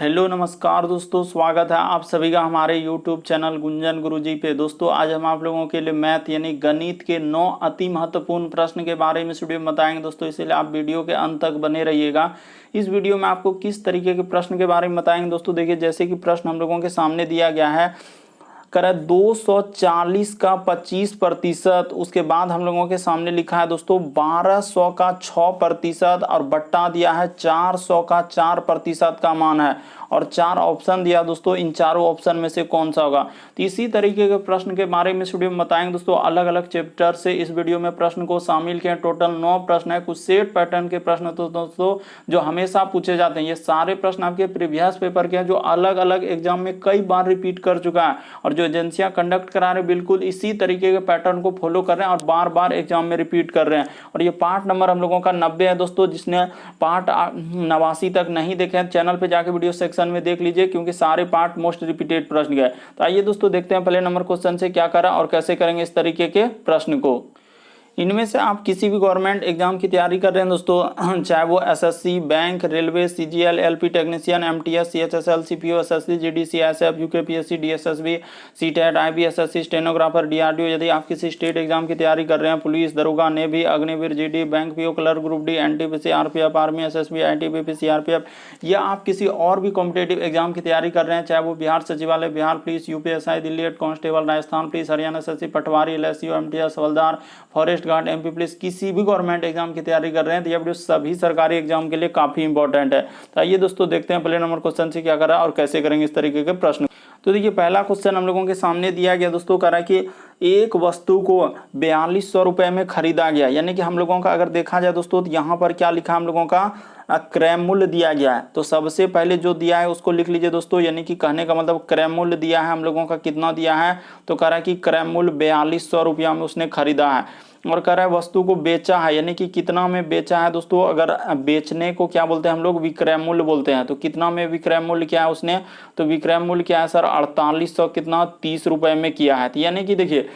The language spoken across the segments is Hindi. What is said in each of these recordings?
हेलो नमस्कार दोस्तों, स्वागत है आप सभी का हमारे यूट्यूब चैनल गुंजन गुरुजी पे। दोस्तों आज हम आप लोगों के लिए मैथ यानी गणित के 9 अति महत्वपूर्ण प्रश्न के बारे में इस वीडियो में बताएंगे दोस्तों, इसलिए आप वीडियो के अंत तक बने रहिएगा। इस वीडियो में आपको किस तरीके के प्रश्न के बारे में बताएंगे दोस्तों, देखिए जैसे कि प्रश्न हम लोगों के सामने दिया गया है, करें 240 का 25%, उसके बाद हम लोगों के सामने लिखा है दोस्तों 1200 का 6% और बट्टा दिया है 400 का 4% का मान है और 4 ऑप्शन दिया दोस्तों, इन चारों ऑप्शन में से कौन सा होगा। तो इसी तरीके के प्रश्न के बारे में इस वीडियो में बताएंगे दोस्तों। अलग अलग चैप्टर से इस वीडियो में प्रश्न को शामिल किए, टोटल 9 प्रश्न है। कुछ सेट पैटर्न के प्रश्न तो दोस्तों जो हमेशा पूछे जाते हैं, ये सारे प्रश्न आपके प्रीवियस पेपर के हैं जो अलग अलग एग्जाम में कई बार रिपीट कर चुका है और जो एजेंसियां कंडक्ट करा रहे बिल्कुल इसी तरीके के पैटर्न को फॉलो कर रहे हैं और बार बार एग्जाम में रिपीट कर रहे हैं। और ये पार्ट नंबर हम लोगों का 90 है दोस्तों। जिसने पार्ट 89 तक नहीं देखे हैं चैनल पे जाके वीडियो सेक्शन में देख लीजिए, क्योंकि सारे पार्ट मोस्ट रिपीटेड प्रश्न गए। तो आइए दोस्तों देखते हैं पहले नंबर क्वेश्चन से क्या करा और कैसे करेंगे इस तरीके के प्रश्न को। इनमें से आप किसी भी गवर्नमेंट एग्जाम की तैयारी कर रहे हैं दोस्तों, चाहे वो SSC, bank, railway, CGL, LP technician, MTS, CHSL, CPO, SSC, GDC, SF, UKPSC, DSSB, CTET, IBSSC, stenographer, DRDO. यदि आप किसी स्टेट एग्जाम की तैयारी कर रहे हैं, पुलिस, दरोगा, navy, Agniveer, GD, bank PO, clerk, group D, NTPC, RPF, army, SSB, ITBP, CRPF, या आप किसी और भी कॉम्पिटेटिव एग्जाम की तैयारी कर रहे हैं, चाहे वो बिहार सचिवालय, Bihar police, UPSI, Delhi head constable, Rajasthan police, Haryana SSC, patwari, LSU, MTS, हवलदार, फॉरेस्ट गार्ड, एमपी पुलिस, किसी भी गवर्नमेंट एग्जाम की तैयारी कर रहे हैं तो ये वीडियो सभी सरकारी एग्जाम के लिए काफी इंपॉर्टेंट है। तो आइए दोस्तों देखते हैं पहले नंबर क्वेश्चन से क्या करा और कैसे करेंगे इस तरीके के प्रश्न। तो देखिए पहला क्वेश्चन हम लोगों के सामने दिया गया दोस्तों, कह रहा है कि एक वस्तु को 4200 रुपए में खरीदा गया। यानी कि हम लोगों का अगर देखा जाए दोस्तों तो यहाँ पर क्या लिखा हम लोगों का क्रय मूल्य दिया गया है। तो सबसे पहले जो दिया है उसको लिख लीजिए दोस्तों, यानी कि कहने का मतलब क्रय मूल्य दिया है हम लोगों का कितना दिया है, तो कह रहा है कि क्रय मूल्य 4200 रुपया में उसने खरीदा है। और कह रहा है वस्तु को बेचा है, यानी कि कितना में बेचा है दोस्तों। अगर बेचने को क्या बोलते हैं हम लोग, विक्रय मूल्य बोलते हैं। तो कितना में विक्रय मूल्य क्या है उसने, तो विक्रय मूल्य क्या है सर 4800 कितना 30 रुपए में किया है। तो यानी कि देखिए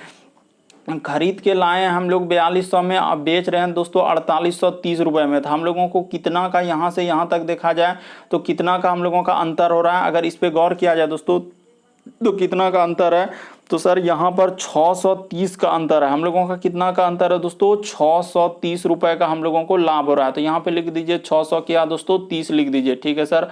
खरीद के लाए हैं हम लोग 4200 में, अब बेच रहे हैं दोस्तों 4830 रुपए में। तो हम लोगों को कितना का यहाँ से यहाँ तक देखा जाए तो कितना का हम लोगों का अंतर हो रहा है। अगर इस पे गौर किया जाए दोस्तों तो कितना का अंतर है, तो सर यहाँ पर 630 का अंतर है। हम लोगों का कितना का अंतर है दोस्तों, 630 रुपए का हम लोगों को लाभ हो रहा है। तो यहाँ पे लिख दीजिए 600 क्या दोस्तों 30 लिख दीजिए, ठीक है सर।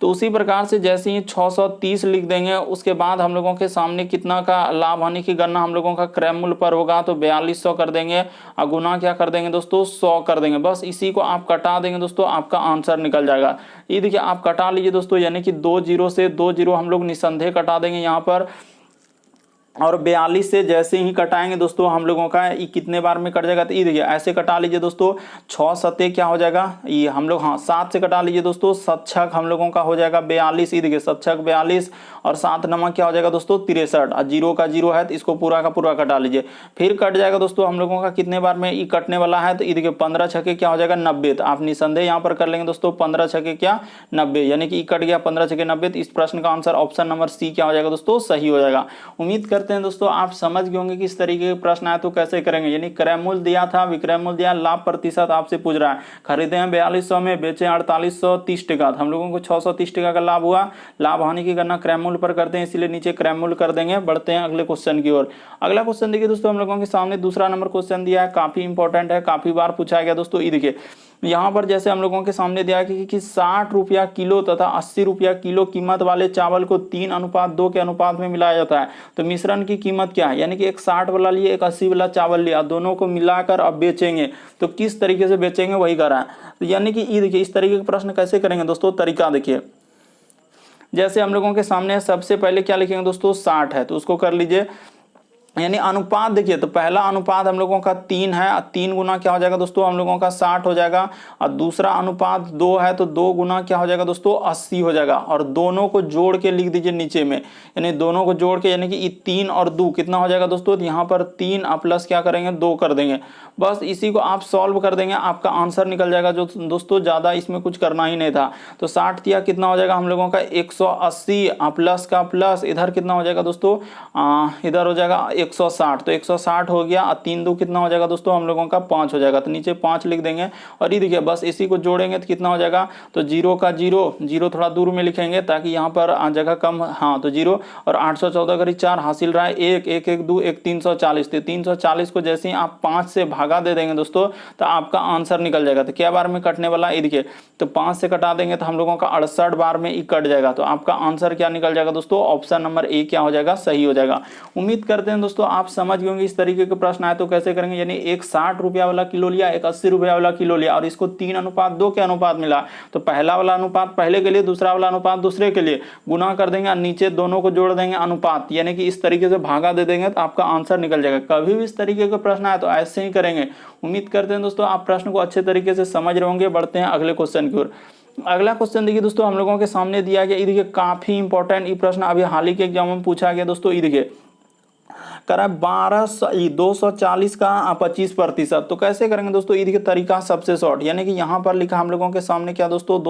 तो उसी प्रकार से जैसे ही 630 लिख देंगे उसके बाद हम लोगों के सामने कितना का लाभ हानि की गणना हम लोगों का क्रय मूल्य पर होगा, तो 4200 कर देंगे और गुना क्या कर देंगे दोस्तों 100 कर देंगे। बस इसी को आप कटा देंगे दोस्तों, आपका आंसर निकल जाएगा। ये देखिए आप कटा लीजिए दोस्तों, यानी कि 2 जीरो से 2 जीरो हम लोग निसंदेह कटा देंगे यहाँ पर, और 42 से जैसे ही कटाएंगे दोस्तों हम लोगों का ये कितने बार में कट जाएगा, तो ये देखिए ऐसे कटा लीजिए दोस्तों, 6 सत्ते क्या हो जाएगा ये हम लोग, हाँ 7 से कटा लीजिए दोस्तों, 7 छक हम लोगों का हो जाएगा 42। ये देखिए 7 छक 42 और 7 नमक क्या हो जाएगा दोस्तों 63, और जीरो का जीरो है तो इसको पूरा का पूरा कटा लीजिए। फिर कट जाएगा दोस्तों हम लोगों का कितने बार में ये कटने वाला है, तो ये देखिए 15 छके क्या हो जाएगा 90। तो आप निसंदेह यहाँ पर कर लेंगे दोस्तों 15 छके क्या 90, यानी कि कट गया 15 छके 90। तो इस प्रश्न का आंसर ऑप्शन नंबर सी क्या हो जाएगा दोस्तों सही हो जाएगा। उम्मीद करते हैं दोस्तों आप समझ गए होंगे कि इस तरीके के प्रश्न आए तो कैसे करेंगे। यानी क्रय मूल्य दिया था, विक्रय मूल्य दिया, लाभ प्रतिशत आपसे पूछ रहा है। खरीदे हैं 4200 में, बेचे 4830 टका, हम लोगों को 630 टका का लाभ हुआ। लाभ हानि की गणना क्रय मूल्य पर करते हैं, इसलिए नीचे क्रय मूल्य कर देंगे। बढ़ते हैं अगले क्वेश्चन की ओर। अगला क्वेश्चन देखिए दोस्तों, हम लोगों के सामने दूसरा नंबर क्वेश्चन दिया है, काफी इंपॉर्टेंट है, काफी बार पूछा गया दोस्तों। ये देखिए यहाँ पर जैसे हम लोगों के सामने दिया कि 60 रुपया किलो तथा 80 रुपया किलो कीमत वाले चावल को 3:2 के अनुपात में मिलाया जाता है। तो मिश्रण की कीमत क्या है, यानी कि एक 60 वाला लिए एक 80 वाला चावल लिया, दोनों को मिलाकर अब बेचेंगे तो किस तरीके से बेचेंगे वही कर रहा है। तो यानी कि ये देखिए इस तरीके के प्रश्न कैसे करेंगे दोस्तों, तरीका देखिए। जैसे हम लोगों के सामने सबसे पहले क्या लिखेंगे दोस्तों 60 है तो उसको कर लीजिए, यानी अनुपात देखिए, तो पहला अनुपात हम लोगों का 3 है, 3 गुना क्या हो जाएगा दोस्तों हम लोगों का 60 हो जाएगा। और दूसरा अनुपात 2 है तो 2 गुना क्या हो जाएगा दोस्तों 80 हो जाएगा। और दोनों को जोड़ के लिख दीजिए नीचे में, यानी दोनों को जोड़ के, यानी कि 3 और 2 कितना हो जाएगा दोस्तों, यहाँ पर 3 प्लस क्या करेंगे 2 कर देंगे। बस इसी को आप सॉल्व कर देंगे, आपका आंसर निकल जाएगा। जो दोस्तों ज्यादा इसमें कुछ करना ही नहीं था। तो 60 दिया कितना हो जाएगा हम लोगों का 180 प्लस का प्लस, इधर कितना हो जाएगा दोस्तों इधर हो जाएगा 160, तो 160 हो गया, 3 2 कितना हो जाएगा दोस्तों हम लोगों का 5 हो जाएगा, तो नीचे 5 लिख देंगे। और ये देखिए बस इसी को जोड़ेंगे तो कितना हो जाएगा, तो 0 का 0, 0 थोड़ा दूर में लिखेंगे ताकि यहाँ पर जगह कम, हाँ तो 0 और 814 करीब 4 हासिल रहा है 1 1 1 2 1 340, तो 340 को जैसे ही आप 5 से भागा दे देंगे दोस्तों तो आपका आंसर निकल जाएगा। तो क्या बार में कटने वाला है, देखिए तो 5 से कटा देंगे तो हम लोगों का 68 बार में ही कट जाएगा। तो आपका आंसर क्या निकल जाएगा दोस्तों, ऑप्शन नंबर ए क्या हो जाएगा, सही हो जाएगा। उम्मीद करते हैं दोस्तों आप समझ गए होंगे इस तरीके के प्रश्न आए तो कैसे करेंगे। यानी एक 60 रुपया वाला किलो लिया, एक 80 रुपया वाला किलो लिया और इसको 3:2 के अनुपात मिला, तो पहला वाला अनुपात पहले के लिए, दूसरा वाला अनुपात दूसरे के लिए, गुना कर देंगे और नीचे दोनों को जोड़ देंगे अनुपात, यानी कि इस तरीके से भागा दे देंगे तो आपका आंसर निकल जाएगा। कभी भी इस तरीके का प्रश्न आए तो ऐसे ही करेंगे। उम्मीद करते हैं दोस्तों आप प्रश्न को अच्छे तरीके से समझ रहे होंगे। बढ़ते हैं अगले क्वेश्चन की ओर। अगला क्वेश्चन देखिए दोस्तों हम लोगों के सामने दिया गया, ये देखिए काफी इंपॉर्टेंट ये प्रश्न अभी हाल ही के एग्जाम में पूछा गया दोस्तों। ये देखिए करा 240 का 25%, तो कैसे करेंगे दोस्तों, ये देखिए तरीका सबसे शॉर्ट, यानी कि यहाँ पर लिखा हम लोगों के सामने क्या दोस्तों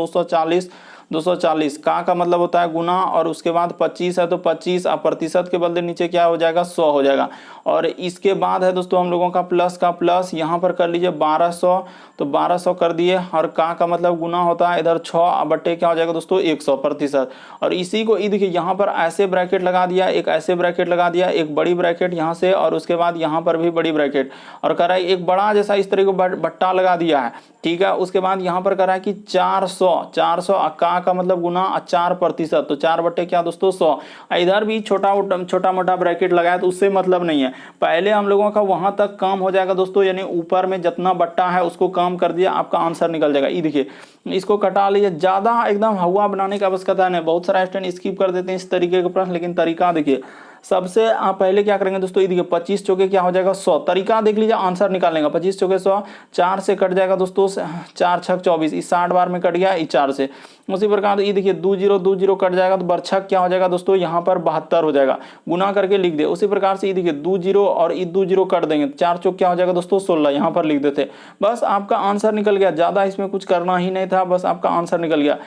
240 का मतलब होता है गुना और उसके बाद 25 है तो 25 प्रतिशत के बदले नीचे क्या हो जाएगा 100 हो जाएगा। और इसके बाद है दोस्तों हम लोगों का प्लस का प्लस, यहाँ पर कर लीजिए 1200, तो 1200 कर दिए और का मतलब गुना होता है इधर 6 बट्टे क्या हो जाएगा दोस्तों 100%। और इसी को देखिए यहाँ पर ऐसे ब्रैकेट लगा दिया, एक ऐसे ब्रैकेट लगा दिया, एक बड़ी ब्रैकेट यहाँ से और उसके बाद यहाँ पर भी बड़ी ब्रैकेट, और करा है एक बड़ा जैसा इस तरीके बट्टा लगा दिया है, ठीक है। उसके बाद यहाँ पर करा है कि 400 का मतलब गुना 4%, तो 4 बट्टे क्या दोस्तों 100। इधर भी छोटा मोटा ब्रैकेट लगाया तो उससे मतलब नहीं है, पहले हम लोगों का वहां तक काम हो जाएगा दोस्तों, यानी ऊपर में जितना बट्टा है उसको काम कर दिया, आपका आंसर निकल जाएगा। ये देखिए इसको कटा लीजिए, ज्यादा एकदम हवा बनाने की आवश्यकता नहीं। बहुत सारा स्टूडेंट स्किप कर देते हैं इस तरीके के प्रश्न, लेकिन तरीका देखिए सबसे आप पहले क्या करेंगे दोस्तों, ये देखिए 25 चौके क्या हो जाएगा 100, तरीका देख लीजिए आंसर निकालने का। 25 चौके 100, 4 से कट जाएगा दोस्तों 4 छक 24, इस 60 बार में कट गया इस 4 से। उसी प्रकार ये देखिए 20 कट जाएगा तो बरछक क्या हो जाएगा दोस्तों यहाँ पर 72 हो जाएगा, गुना करके लिख दे। उसी प्रकार से ये देखिए 20 और ये 20 कट देंगे, 4 चौक क्या हो जाएगा दोस्तों 16, यहाँ पर लिख देते, बस आपका आंसर निकल गया। ज्यादा इसमें कुछ करना ही नहीं था, बस आपका आंसर निकल गया।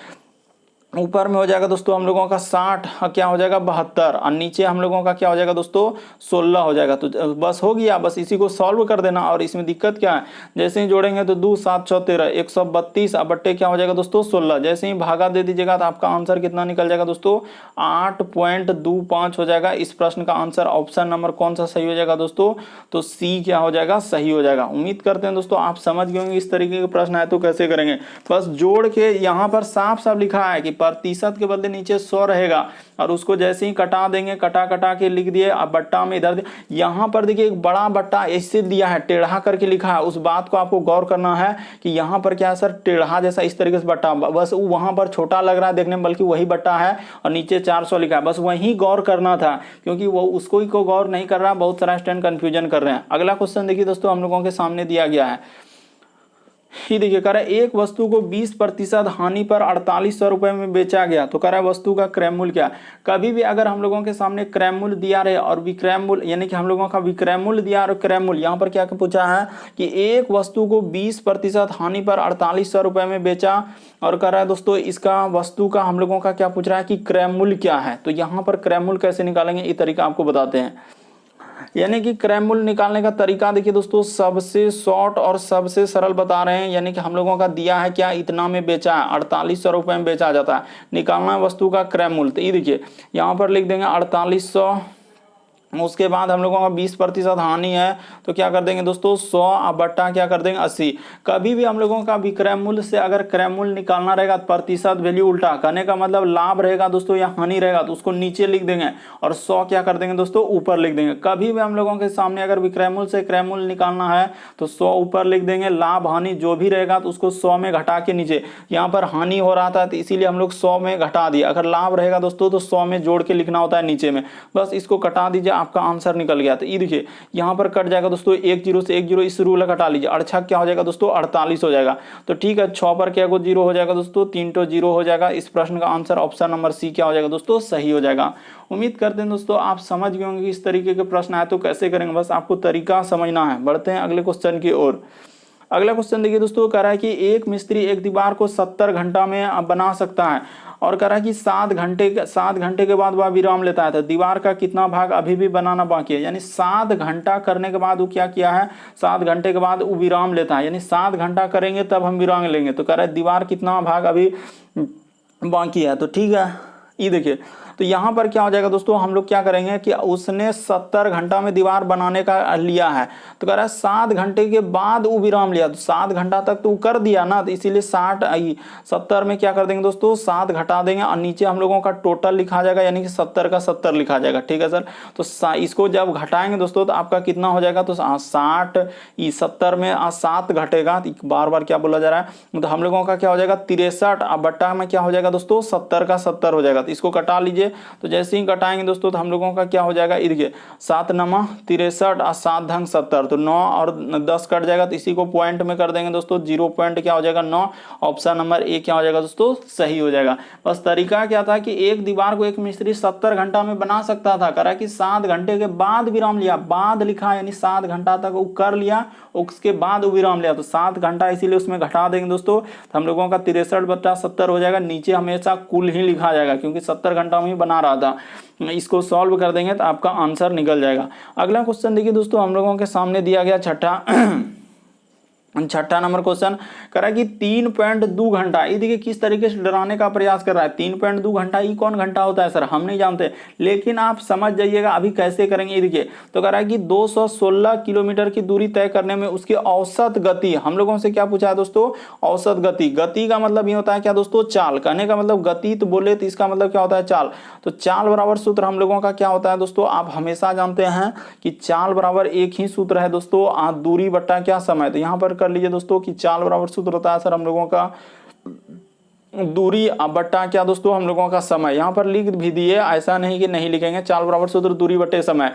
ऊपर में हो जाएगा दोस्तों हम लोगों का 60, क्या हो जाएगा 72, और नीचे हम लोगों का क्या हो जाएगा दोस्तों 16 हो जाएगा। तो बस हो गया, बस इसी को सॉल्व कर देना। और इसमें दिक्कत क्या है, जैसे ही जोड़ेंगे तो 2 7 6 13 132 बट्टे क्या हो जाएगा दोस्तों 16, जैसे ही भागा दे दीजिएगा तो आपका आंसर कितना निकल जाएगा दोस्तों 8.25 हो जाएगा। इस प्रश्न का आंसर ऑप्शन नंबर कौन सा सही हो जाएगा दोस्तों, तो सी क्या हो जाएगा सही हो जाएगा। उम्मीद करते हैं दोस्तों आप समझ गए होंगे इस तरीके के प्रश्न आए तो कैसे करेंगे। बस जोड़ के यहाँ पर साफ साफ लिखा है कि प्रतिशत के बदले नीचे 100 रहेगा और उसको जैसे ही कटा देंगे, कटा के लिख दिए। अब बट्टा में इधर यहाँ पर देखिए एक बड़ा बट्टा ऐसे दिया है, टेढ़ा करके लिखा है, उस बात को आपको गौर करना है कि यहाँ पर क्या है सर टेढ़ा जैसा इस तरीके से बट्टा, बस वहां पर छोटा लग रहा है देखने में, बल्कि वही बट्टा है और नीचे 400 लिखा है, बस वही गौर करना था, क्योंकि वो उसको ही को गौर नहीं कर रहा, बहुत सारा स्टूडेंट कंफ्यूजन कर रहे हैं। अगला क्वेश्चन देखिए दोस्तों हम लोगों के सामने दिया गया है, ये देखिए कह रहा है एक वस्तु को 20% हानि पर 4800 रुपए में बेचा गया, तो कह रहा है वस्तु का क्रय मूल्य क्या। कभी भी अगर हम लोगों के सामने क्रय मूल्य दिया रहे और विक्रय मूल्य, यानी कि हम लोगों का विक्रय मूल्य दिया और क्रय मूल्य, यहाँ पर क्या पूछा है कि एक वस्तु को 20% हानि पर 4800 रुपए में बेचा, और कह रहा है दोस्तों इसका वस्तु का हम लोगों का क्या पूछ रहा है कि क्रय मूल्य क्या है। तो यहाँ पर क्रय मूल्य कैसे निकालेंगे ये तरीका आपको बताते हैं। यानी कि क्रय मूल्य निकालने का तरीका देखिए दोस्तों सबसे शॉर्ट और सबसे सरल बता रहे हैं। यानी कि हम लोगों का दिया है क्या, इतना में बेचा है, 4800 रुपए में बेचा जाता है, निकालना है वस्तु का क्रय मूल्य। तो ये देखिए यहाँ पर लिख देंगे 4800, उसके बाद हम लोगों का 20% हानि है तो क्या कर देंगे दोस्तों 100 बट्टा क्या कर देंगे 80। कभी भी हम लोगों का विक्रय मूल्य से अगर क्रय मूल्य निकालना रहेगा तो प्रतिशत वैल्यू उल्टा करने का मतलब लाभ रहेगा दोस्तों या हानि रहेगा तो उसको नीचे लिख देंगे और 100 क्या कर देंगे दोस्तों ऊपर लिख देंगे। कभी भी हम लोगों के सामने अगर विक्रय मूल्य से क्रय मूल्य निकालना है तो 100 ऊपर लिख देंगे, लाभ हानि जो भी रहेगा तो उसको 100 में घटा के नीचे, यहाँ पर हानि हो रहा था तो इसीलिए हम लोग 100 में घटा दिया, अगर लाभ रहेगा दोस्तों तो 100 में जोड़ के लिखना होता है नीचे में, बस इसको कटा दीजिए आपका आंसर निकल गया। तो ये देखिए यहाँ पर कट जाएगा दोस्तों 10 से 10 इस रूल घटा लीजिए, 68 क्या हो जाएगा दोस्तों 48 हो जाएगा। तो ठीक है 6 पर क्या 0 हो जाएगा दोस्तों, 3 तो 0 हो जाएगा। इस प्रश्न का आंसर ऑप्शन नंबर सी क्या हो जाएगा दोस्तों सही हो जाएगा। उम्मीद करते हैं दोस्तों आप समझ गए होंगे इस तरीके के प्रश्न आए तो कैसे करेंगे, बस आपको तरीका समझना है। बढ़ते हैं अगले क्वेश्चन की ओर। अगला क्वेश्चन देखिए दोस्तों, कह रहा है कि एक मिस्त्री एक दीवार को 70 घंटा में बना सकता है और कह रहा है कि 7 घंटे के बाद वह विराम लेता है, तो दीवार का कितना भाग अभी भी बनाना बाकी है। यानी 7 घंटा करने के बाद वो क्या किया है, 7 घंटे के बाद वो विराम लेता है, यानी 7 घंटा करेंगे तब हम विराम लेंगे। तो कह रहा है दीवार कितना भाग अभी बाकी है। तो ठीक है, ये देखिए, तो यहाँ पर क्या हो जाएगा दोस्तों, हम लोग क्या करेंगे कि उसने 70 घंटा में दीवार बनाने का लिया है, तो कह रहा है 7 घंटे के बाद वो विराम लिया, तो 7 घंटा तक तो कर दिया ना, तो इसीलिए 70 में क्या कर देंगे दोस्तों, 7 घटा देंगे और नीचे हम लोगों का टोटल लिखा जाएगा, यानी कि 70 का 70 लिखा जाएगा। ठीक है सर, तो इसको जब घटाएंगे दोस्तों तो आपका कितना हो जाएगा, तो 70 में 7 घटेगा, बार बार क्या बोला जा रहा है, तो हम लोगों का क्या हो जाएगा 63, अब बट्टा में क्या हो जाएगा दोस्तों 70 का 70 हो जाएगा। तो इसको कटा लीजिए, तो जैसे ही घटाएंगे दोस्तों तो हम लोगों का क्या हो जाएगा, देखिए 7 नमा 63 और 7 धंग 70, तो 9 और 10 कट जाएगा, तो इसी को पॉइंट में कर देंगे दोस्तों, 0 पॉइंट क्या हो जाएगा 9, ऑप्शन नंबर ए क्या हो जाएगा दोस्तों सही हो जाएगा। बस तरीका क्या था कि एक दीवार को एक मिस्त्री 70 घंटा में बना सकता था, करा कि 7 घंटे के बाद विराम लिया, बाद लिखा यानी 7 घंटा तक वो कर लिया, उसके बाद वो विराम लिया, तो 7 घंटा इसीलिए उसमें घटा देंगे दोस्तों, तो हम लोगों का 63/70 हो जाएगा। नीचे हमेशा कुल ही लिखा जाएगा क्योंकि 70 घंटा में ही बना रहा था। इसको सॉल्व कर देंगे तो आपका आंसर निकल जाएगा। अगला क्वेश्चन देखिए दोस्तों, हम लोगों के सामने दिया गया छठा नंबर क्वेश्चन, कह रहा है कि 3.2 घंटा, ये देखिए किस तरीके से डराने का प्रयास कर रहा है। 3.2 घंटा, ये कौन घंटा होता है सर, हम नहीं जानते, लेकिन आप समझ जाइएगा अभी कैसे करेंगे। ये देखिए, तो कह रहा है कि 216 किलोमीटर की दूरी तय करने में उसकी औसत गति, हम लोगों से क्या पूछा है दोस्तों, औसत गति। गति का मतलब ये होता है क्या दोस्तों, चाल, कहने का मतलब गति तो बोले तो इसका मतलब क्या होता है चाल, तो चाल बराबर सूत्र हम लोगों का क्या होता है दोस्तों, आप हमेशा जानते हैं कि चाल बराबर एक ही सूत्र है दोस्तों, दूरी बट्टा क्या समय। तो यहाँ पर कर लीजिए दोस्तों कि चाल बराबर सूत्र होता है सर हम लोगों का दूरी बट्टा क्या दोस्तों हम लोगों का समय। यहाँ पर लिख भी दिए, ऐसा नहीं कि नहीं लिखेंगे, चाल बराबर सूत्र दूरी बट्टे समय।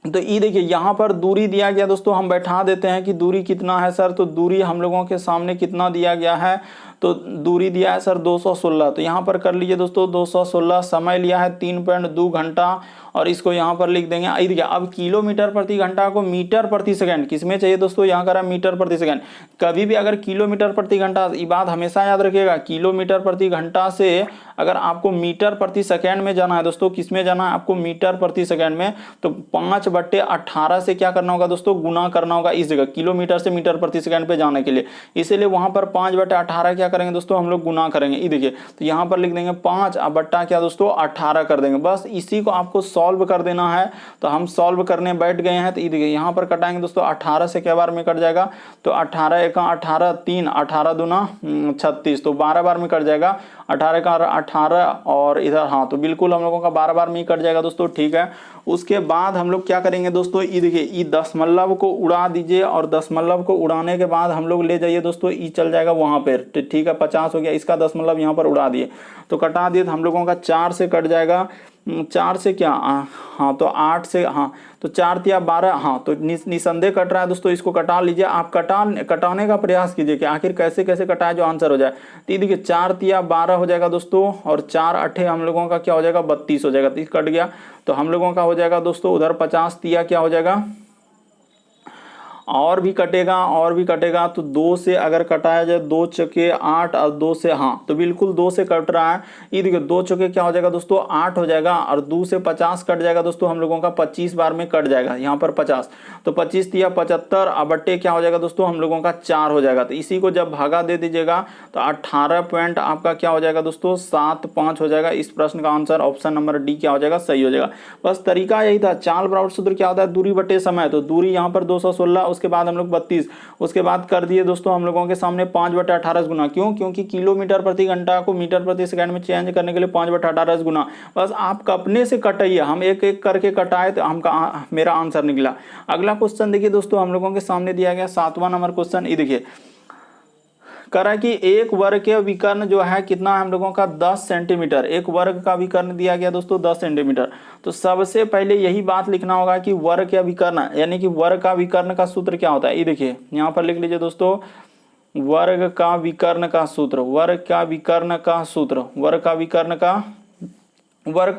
तो ये देखिए यहाँ पर दूरी दिया गया दोस्तों, हम बैठा देते हैं कि दूरी कितना है सर, तो दूरी हम लोगों के सामने कितना दिया गया है, तो दूरी दिया है सर 216, तो यहाँ पर कर लीजिए दोस्तों 216, समय लिया है 3.2 घंटा और इसको यहाँ पर लिख देंगे। देखिए अब किलोमीटर प्रति घंटा को मीटर प्रति सेकंड किसमें चाहिए दोस्तों, यहाँ करा मीटर प्रति सेकंड। कभी भी अगर किलोमीटर प्रति घंटा, ये बात हमेशा याद रखिएगा, किलोमीटर प्रति घंटा से अगर आपको मीटर प्रति सेकंड में जाना है दोस्तों, किस में जाना है आपको, मीटर प्रति सेकंड में, तो 5/18 से क्या करना होगा दोस्तों, गुना करना होगा इस जगह, किलोमीटर से मीटर प्रति सेकंड पे जाने के लिए, इसीलिए वहां पर 5/18 क्या करेंगे दोस्तों हम लोग गुना करेंगे। ये देखिए, तो यहाँ पर लिख देंगे 5 बट्टा क्या दोस्तों 18 कर देंगे। बस इसी को आपको सॉल्व कर देना है, तो हम सॉल्व करने बैठ गए हैं। तो ये देखिए यहाँ पर कटाएंगे दोस्तों, 18 से क्या बार में कट जाएगा, तो 18 एका 18, 3 18 दूना 36, तो 12 बार में कट जाएगा, 18 का 18 और इधर हाँ, तो बिल्कुल हम लोगों का 12 बार में ही कट जाएगा दोस्तों। ठीक है, उसके बाद हम लोग क्या करेंगे दोस्तों, ये देखिए ये दशमलव को उड़ा दीजिए और दशमलव को उड़ाने के बाद हम लोग ले जाइए दोस्तों, ई चल जाएगा वहां पर। ठीक है, 50 हो गया, इसका दशमलव यहाँ पर उड़ा दिए, तो कटा दिए, तो हम लोगों का 4 से कट जाएगा, 4 से क्या हाँ, तो 8 से हाँ, तो 4 तिया 12, हाँ, तो निसंदेह कट रहा है दोस्तों, इसको कटा लीजिए। आप कटाने का प्रयास कीजिए कि आखिर कैसे कैसे कटाए जो आंसर हो जाए। तो देखिए 4 तिया 12 हो जाएगा दोस्तों, और 4 8 हम लोगों का क्या हो जाएगा 32 हो जाएगा, 30 कट गया, तो हम लोगों का हो जाएगा दोस्तों उधर 50 तिया क्या हो जाएगा, और भी कटेगा, तो 2 से अगर कटाया जाए, 2 चौके 8 और 2 से हाँ, तो बिल्कुल 2 से कट रहा है। ये देखिए 2 चौके क्या हो जाएगा दोस्तों 8 हो जाएगा, और 2 से 50 कट जाएगा दोस्तों, हम लोगों का 25 बार में कट जाएगा यहाँ पर 50, तो 25 तिया 75 और बट्टे क्या हो जाएगा दोस्तों हम लोगों का 4 हो जाएगा। तो इसी को जब भागा दे दीजिएगा तो 18 पॉइंट आपका क्या हो जाएगा दोस्तों 75 हो जाएगा। इस प्रश्न का आंसर ऑप्शन नंबर डी क्या हो जाएगा सही हो जाएगा। बस तरीका यही था। चाल बराबर सूत्र क्या होता है, दूरी बटे समय, तो दूरी यहाँ पर 216, उसके बाद हम लोग 32, उसके बाद कर दिए दोस्तों हम लोगों के सामने 5/18 गुना, क्यों, क्योंकि किलोमीटर प्रति घंटा को मीटर प्रति सेकंड में चेंज करने के लिए 5/18 गुना। बस आप अपने से कटाइए, हम एक एक करके कटाए तो हमका मेरा आंसर निकला। अगला क्वेश्चन देखिए दोस्तों, हम लोगों के सामने दिया गया 7वां नंबर क्वेश्चन। ये देखिए कह रहा है कि एक वर्ग के विकर्ण जो है कितना है हम लोगों का 10 सेंटीमीटर, एक वर्ग का विकर्ण दिया गया दोस्तों 10 सेंटीमीटर। तो सबसे पहले यही बात लिखना होगा कि वर्ग या विकर्ण, यानी कि वर्ग का विकर्ण का सूत्र क्या होता है। ये देखिए यहाँ पर लिख लीजिए दोस्तों, वर्ग का विकर्ण का सूत्र, वर्ग का विकर्ण का सूत्र, वर्ग का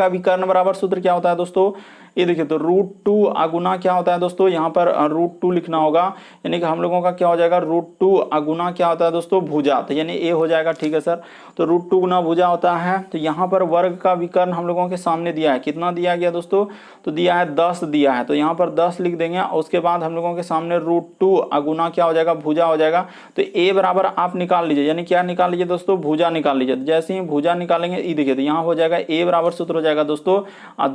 विकर्ण बराबर सूत्र क्या होता है दोस्तों, ये देखिए तो √2 अगुना क्या होता है दोस्तों, यहाँ पर √2 लिखना होगा, यानी कि हम लोगों का क्या हो जाएगा, √2 अगुना क्या होता है दोस्तों, भुजा, तो यानी ए हो जाएगा। ठीक है सर, तो √2 गुना भुजा होता है। तो यहाँ पर वर्ग का विकर्ण हम लोगों के सामने दिया है, कितना दिया गया दोस्तों, तो दिया है 10 दिया है, तो यहाँ पर 10 लिख देंगे। और उसके बाद हम लोगों के सामने √2 अगुना क्या हो जाएगा, भुजा हो जाएगा। तो ए बराबर आप निकाल लीजिए, यानी क्या निकाल लीजिए दोस्तों, भुजा निकाल लीजिए। तो जैसे ही भुजा निकालेंगे ये देखिए, तो यहाँ हो जाएगा ए बराबर सूत्र हो जाएगा दोस्तों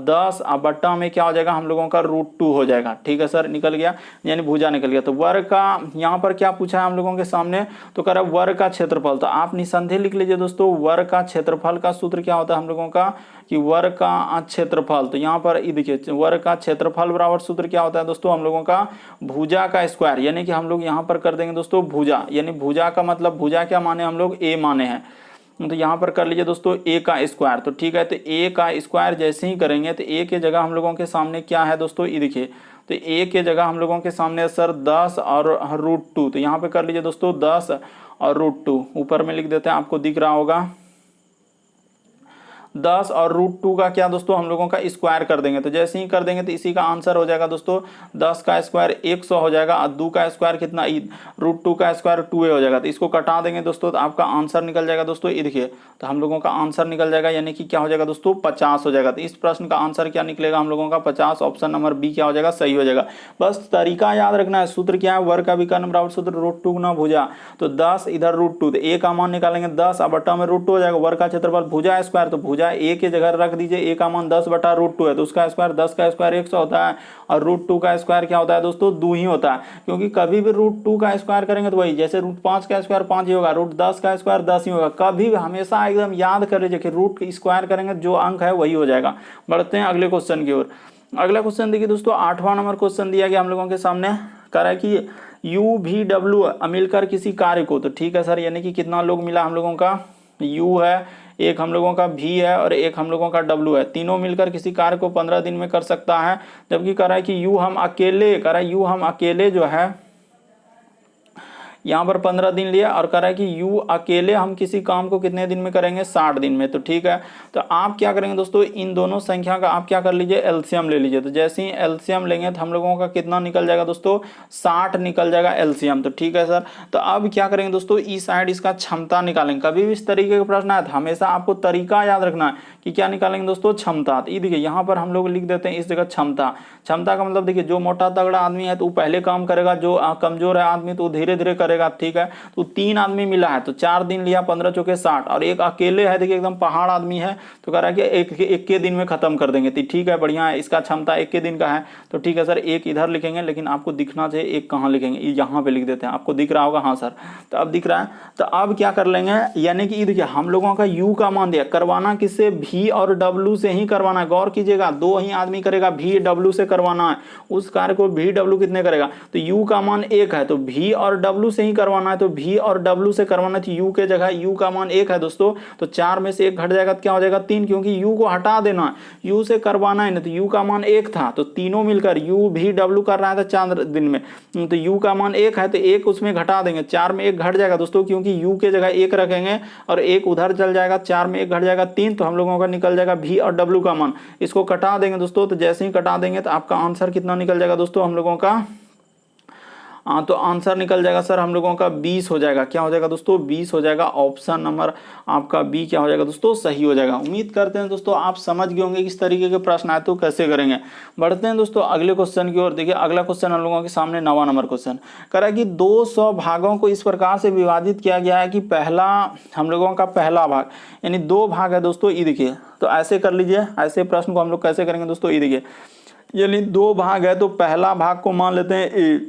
10 बट्टा में क्या हो जाएगा हम लोगों का √2 हो जाएगा। ठीक है सर, निकल गया, यानी भुजा निकल गया। तो वर्ग का यहाँ पर क्या पूछा है हम लोगों के सामने, तो कह रहा है वर्ग का क्षेत्रफल। तो आप निसंदेह लिख लीजिए दोस्तों, वर्ग का क्षेत्रफल का सूत्र क्या होता है हम लोगों का, कि वर्ग का क्षेत्रफल। तो यहाँ पर ये देखिए वर्ग का क्षेत्रफल बराबर सूत्र क्या होता है दोस्तों हम लोगों का, भुजा का स्क्वायर, यानी कि हम लोग यहाँ पर कर देंगे दोस्तों भुजा, यानी भुजा का मतलब भुजा क्या माने हम लोग, ए माने हैं। तो यहाँ पर कर लीजिए दोस्तों ए का स्क्वायर। तो ठीक है, तो ए का स्क्वायर जैसे ही करेंगे तो ए के जगह हम लोगों के सामने क्या है दोस्तों, ये देखिए, तो ए के जगह हम लोगों के सामने सर 10 और √2, तो यहाँ पे कर लीजिए दोस्तों 10 और √2, ऊपर में लिख देते हैं, आपको दिख रहा होगा 10 और √2 का क्या दोस्तों हम लोगों का स्क्वायर कर देंगे। तो जैसे ही कर देंगे तो इसी का आंसर हो जाएगा दोस्तों 10 का स्क्वायर 100 हो जाएगा, और 2 का स्क्वायर कितना, √2 का स्क्वायर 2a हो जाएगा। तो इसको कटा देंगे दोस्तों, तो आपका आंसर निकल जाएगा दोस्तों, ये देखिए, तो हम लोगों का आंसर निकल जाएगा, यानी कि क्या हो जाएगा दोस्तों 50 हो जाएगा। तो इस प्रश्न का आंसर क्या निकलेगा हम लोगों का 50, ऑप्शन नंबर बी क्या हो जाएगा, सही हो जाएगा। बस तरीका याद रखना है, सूत्र क्या है, वर्ग का विकर्ण बराबर सूत्र √2 गुना भुजा। तो 10 इधर √2, तो ए का मान निकालेंगे 10 और बट्टा में √2 हो जाएगा। वर्ग का क्षेत्रफल भुजा स्क्वायर, तो भुजा ए के जगह रख दीजिए, ए का मान 10 बटा √2 है, तो उसका स्क्वायर 10 का स्क्वायर 100 होता है, और √2 का स्क्वायर क्या होता है दोस्तों 2 ही होता है। क्योंकि कभी भी √2 का स्क्वायर करेंगे तो वही, जैसे √5 का स्क्वायर 5 ही होगा, √10 का स्क्वायर 10 ही होगा। कभी भी हमेशा एकदम याद कर लीजिए कि रूट स्क्वायर करेंगे जो अंक है वही हो जाएगा। बढ़ते हैं अगले क्वेश्चन की ओर। अगला क्वेश्चन देखिए दोस्तों, 8वां नंबर क्वेश्चन दिया गया हम लोगों के सामने, कह रहा है कि यू भी डब्ल्यू मिलकर किसी कार्य को, तो ठीक है सर, यानी कि कितना लोग मिला हम लोगों का, यू है, एक हम लोगों का भी है और एक हम लोगों का डब्ल्यू है, तीनों मिलकर किसी कार्य को 15 दिन में कर सकता है। जबकि कह रहा है कि यू हम अकेले जो है यहाँ पर 15 दिन लिया, और कह रहा है कि यू अकेले हम किसी काम को कितने दिन में करेंगे, 60 दिन में। तो ठीक है, तो आप क्या करेंगे दोस्तों, इन दोनों संख्या का आप क्या कर लीजिए, एलसीएम ले लीजिए। तो जैसे ही एलसीएम लेंगे तो हम लोगों का कितना निकल जाएगा दोस्तों, 60 निकल जाएगा एलसीएम। तो ठीक है सर, तो अब क्या करेंगे दोस्तों, इस साइड इसका क्षमता निकालेंगे। कभी भी इस तरीके का प्रश्न आए तो हमेशा आपको तरीका याद रखना है कि क्या निकालेंगे दोस्तों, क्षमता। तो ये देखिए यहाँ पर हम लोग लिख देते हैं इस जगह क्षमता। क्षमता का मतलब देखिए, जो मोटा तगड़ा आदमी है तो वो पहले काम करेगा, जो कमजोर है आदमी तो धीरे धीरे करेगा। ठीक है, तो 3 आदमी मिला है, तो 4 दिन लिया, 15 चौके 60, और एक अकेले है, देखिए एकदम पहाड़ आदमी है, तो कह रहा है कि एक के दिन में खत्म कर देंगे। तो ठीक है, बढ़िया है, इसका क्षमता 1 के दिन का है। तो ठीक है सर, एक इधर लिखेंगे, लेकिन आपको दिखना चाहिए एक कहाँ लिखेंगे, यहाँ पे लिख देते हैं, आपको दिख रहा होगा, हाँ सर, तो अब दिख रहा है। तो अब क्या कर लेंगे, यानी कि देखिए हम लोगों का यू का मान दिया, करवाना किससे, भी और डब्ल्यू से ही करवाना है। गौर कीजिएगा, 2 ही आदमी करेगा, भी डब्ल्यू से करवाना है उस कार्य को, भी डब्ल्यू कितने करेगा, तो यू का मान 1 है, तो भी और डब्ल्यू से ही करवाना है, तो भी और डब्ल्यू से करवाना, तो यू के जगह यू का मान 1 है दोस्तों, तो 4 में से 1 घट जाएगा तो क्या हो जाएगा 3, क्योंकि यू को हटा देना है, यू से करवाना है ना, तो यू का मान 1 था, तो तीनों मिलकर यू भी डब्ल्यू कर रहा था 4 दिन में, तो यू का मान 1 है, तो 1 उसमें घटा देंगे, 4 में 1 घट जाएगा दोस्तों, क्योंकि यू के जगह 1 रखेंगे और 1 उधर चल जाएगा, 4 में 1 घट जाएगा 3, तो हम लोगों का निकल जाएगा भी और डब्ल्यू का मान। इसको कटा देंगे दोस्तों, तो जैसे ही कटा देंगे तो आपका आंसर कितना निकल जाएगा दोस्तों हम लोगों का, तो आंसर निकल जाएगा सर हम लोगों का 20 हो जाएगा। क्या हो जाएगा दोस्तों, 20 हो जाएगा। ऑप्शन नंबर आपका बी क्या हो जाएगा दोस्तों, सही हो जाएगा। उम्मीद करते हैं दोस्तों आप समझ गए होंगे किस तरीके के प्रश्न आए तो कैसे करेंगे। बढ़ते हैं दोस्तों अगले क्वेश्चन की ओर। देखिए अगला क्वेश्चन हम लोगों के सामने 9वां नंबर क्वेश्चन कह रहा है कि 200 भागों को इस प्रकार से विभाजित किया गया है कि पहला हम लोगों का पहला भाग, यानी 2 भाग है दोस्तों, ये देखिए, तो ऐसे कर लीजिए। ऐसे प्रश्न को हम लोग कैसे करेंगे दोस्तों, ये देखिए, यानी 2 भाग है तो पहला भाग को मान लेते हैं ए,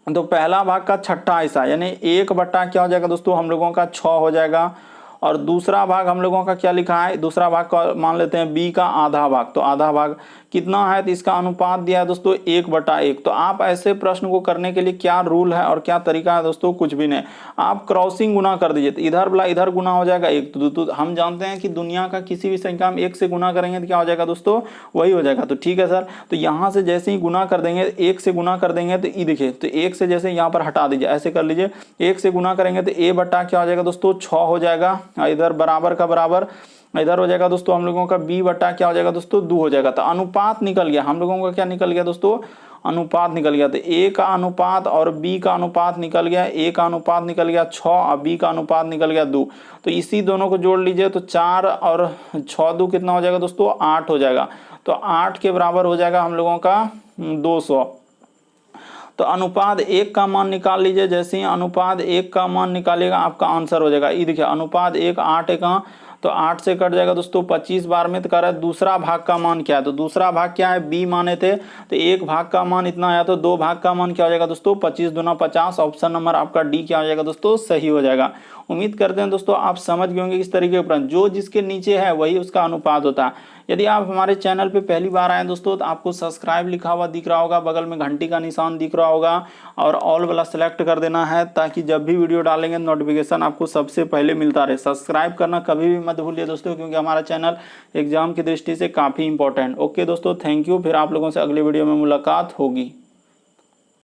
तो पहला भाग का छठा हिस्सा यानी 1 बट्टा क्या हो जाएगा दोस्तों हम लोगों का 6 हो जाएगा। और दूसरा भाग हम लोगों का क्या लिखा है, दूसरा भाग का मान लेते हैं बी का आधा भाग, तो आधा भाग कितना है, तो इसका अनुपात दिया है दोस्तों 1/1। तो आप ऐसे प्रश्न को करने के लिए क्या रूल है और क्या तरीका है दोस्तों, कुछ भी नहीं, आप क्रॉसिंग गुना कर दीजिए, तो इधर वाला इधर गुना हो जाएगा 1, तो हम जानते हैं कि दुनिया का किसी भी संख्या में 1 से गुना करेंगे तो क्या हो जाएगा दोस्तों, वही हो जाएगा। तो ठीक है सर, तो यहाँ से जैसे ही गुना कर देंगे 1 से गुना कर देंगे तो ये देखिए, तो 1 से जैसे यहाँ पर हटा दीजिए, ऐसे कर लीजिए, 1 से गुना करेंगे तो a बट्टा क्या हो जाएगा दोस्तों 6 हो जाएगा। इधर बराबर का बराबर, इधर हो जाएगा दोस्तों हम लोगों का b बटा क्या हो जाएगा दोस्तों 2 हो जाएगा। तो अनुपात निकल गया हम लोगों का, क्या निकल गया दोस्तों, अनुपात निकल गया। तो a का अनुपात और b का अनुपात निकल गया, a का अनुपात निकल गया 6 और b का अनुपात निकल गया 2। तो इसी दोनों को जोड़ लीजिए तो 4 और 6 2 कितना हो जाएगा दोस्तों 8 हो जाएगा। तो 8 के बराबर हो जाएगा हम लोगों का 200। तो अनुपात 1 का मान निकाल लीजिए, जैसे ही अनुपात 1 का मान निकालिएगा आपका आंसर हो जाएगा। ये देखिए अनुपात 1 8 1 तो 8 से कट जाएगा दोस्तों 25 बार में। तो कह रहा है दूसरा भाग का मान क्या है, तो दूसरा भाग क्या है b माने थे, तो एक भाग का मान इतना आया, तो दो भाग का मान क्या हो जाएगा दोस्तों 25 दूना 50। ऑप्शन नंबर आपका डी क्या हो जाएगा दोस्तों सही हो जाएगा। उम्मीद करते हैं दोस्तों आप समझ गए होंगे इस तरीके के प्रश्न, जो जिसके नीचे है वही उसका अनुपात होता है। यदि आप हमारे चैनल पे पहली बार आए दोस्तों तो आपको सब्सक्राइब लिखा हुआ दिख रहा होगा, बगल में घंटी का निशान दिख रहा होगा और ऑल वाला सेलेक्ट कर देना है, ताकि जब भी वीडियो डालेंगे नोटिफिकेशन आपको सबसे पहले मिलता रहे। सब्सक्राइब करना कभी भी मत भूलिए दोस्तों, क्योंकि हमारा चैनल एग्जाम की दृष्टि से काफ़ी इंपॉर्टेंट। ओके दोस्तों, थैंक यू। फिर आप लोगों से अगले वीडियो में मुलाकात होगी।